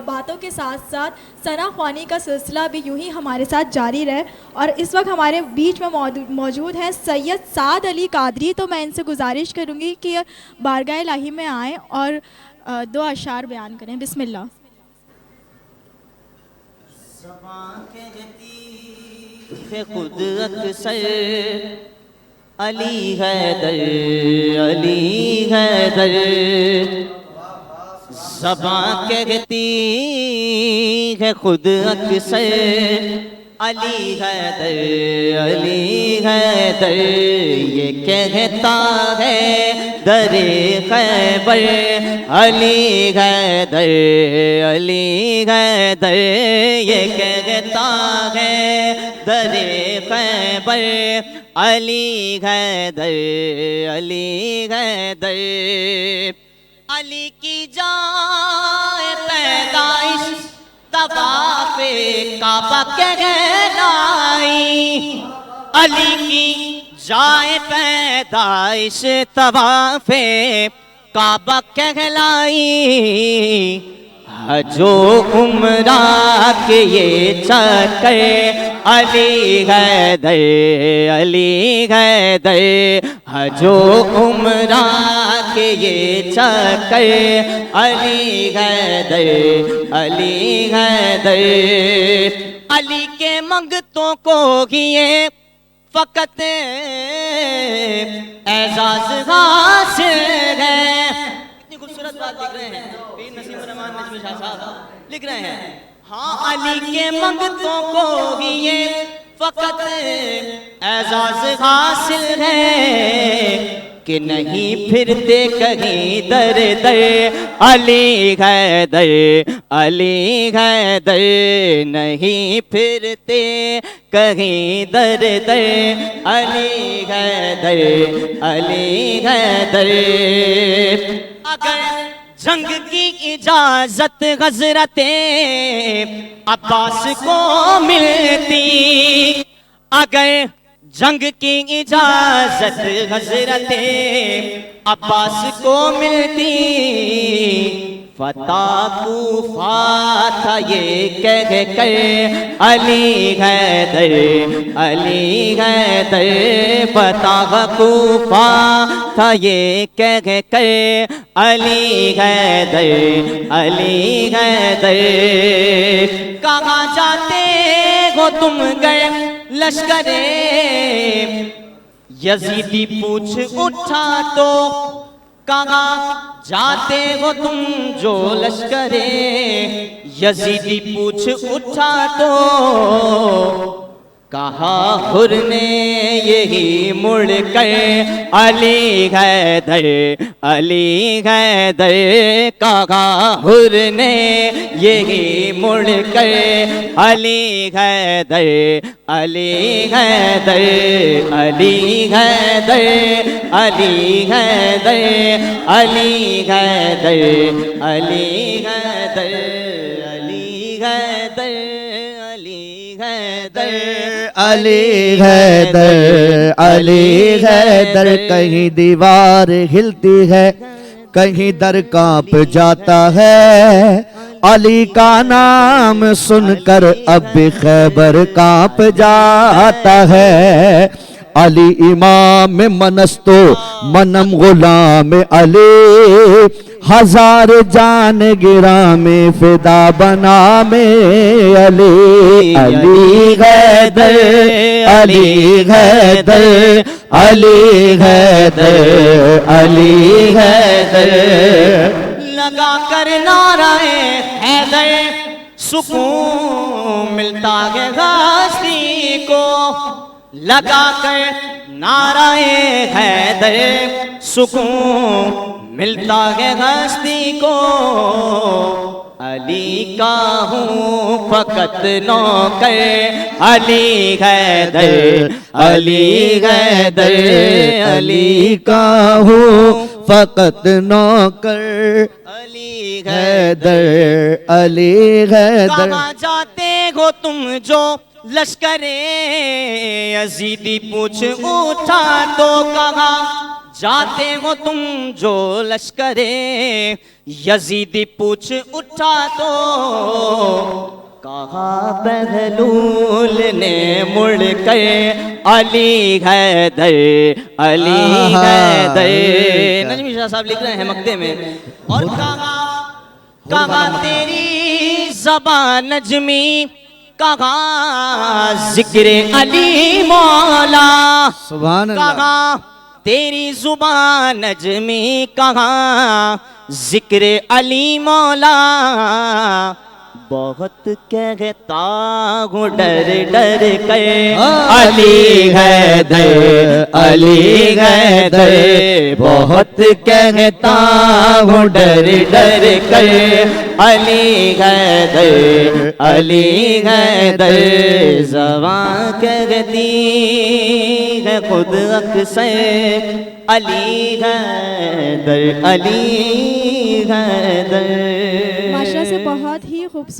बातों के साथ साथ सना ख्वानी का सिलसिला भी यूं ही हमारे साथ जारी रहे। और इस वक्त हमारे बीच में मौजूद हैं सैयद साद अली कादरी। तो मैं इनसे गुजारिश करूंगी कि बारगाह इलाही में आएँ और दो अशार बयान करें। बिस्मिल्लाह। खुद अक्सर अली हैदर अली हैदर ज़बां कहती है खुद अक्सर अली हैदर अली हैदर ये कहता है दरे खैबर अली हैदर अली हैदर ये कहता है दरे खैबर अली हैदर अली हैदर अली की जाए पैदाइश तवाफ़े काबा कहलाई अली की जाए पैदाइश तवाफ़े काबा कहलाई हजो उम्रा के ये चक्कर अली हैदर अली हैदर हजो उम्रा के ये चक्कर अली हैदर अली हैदर अली के मंगतों को ही ये फ़कत एजाज़ हासिल है। कितनी खूबसूरत बात लिख रहे हैं पीर नसीम रहमान नजमी शाह साहब लिख रहे हैं। हाँ अली के मंगतों को ही ये फ़कत एजाज़ हासिल है कि नहीं फिरते कहीं दर दर अली हैदर अली हैदर नहीं फिरते कहीं दर दर अली हैदर अली हैदर अगर जंग की इजाजत हज़रते अब्बास को मिलती अगर जंग की इजाजत हज़रते अब्बास को मिलती फतह कूफा था ये कह कर अली हैदर अली हैदर फतह कूफा था ये कह कर अली हैदर अली हैदर कहाँ जाते हो तुम गए लश्करे यजीदी पूछ उठा तो कहाँ जाते हो तुम जो लश्करे यजीदी पूछ उठा तो कहा हुर ने यही मुड़ कर अली हैदर अली हैदर कहा हुर ने यही मुड़ कर अली हैदर अली हैदर अली हैदर अली हैदर अली हैदर अली हैदर अली हैदर अली हैदर अली हैदर कहीं दीवार हिलती है कहीं दर कांप जाता है अली का नाम सुनकर अब भी खैबर कांप जाता है अली इमाम मनस्तो मनम गुलाम अली हजार जान गिरा में फिदा बना में अली अली हैदर अली हैदर अली हैदर अली हैदर लगा कर नाराए हैदर सुकून मिलता है हस्ती को लगा कर नाराए हैदर सुकून मिलता है हस्ती को अली का हूँ फकत नौकर अली हैदर अली हैदर अली का हूँ फकत नौकर अली हैदर अली हैदर कहाँ जाते हो तुम जो लश्करे यजीदी पूछ उठा तो कहा जाते हो तुम जो लश्करे यजीदी पूछ उठा तो कहा बहलूल ने मुड़ के अली हैदर अली हैदर। नजमी शाह साहब लिख रहे हैं मक्ते में। और कहा तेरी ज़बान नजमी कहा जिक्र अली मौला। सुभान अल्लाह। कहा तेरी जुबान नजमी कहा जिक्र अली मौला। बहुत कहता हूँ डर डर के अली हैदर अली हैदर। बहुत कहता हूँ डर डर के अली हैदर अली हैदर। ज़बां कहती है खुद अक्सर अली हैदर अली हैदर। माशरा से बहुत ही खूबसूरत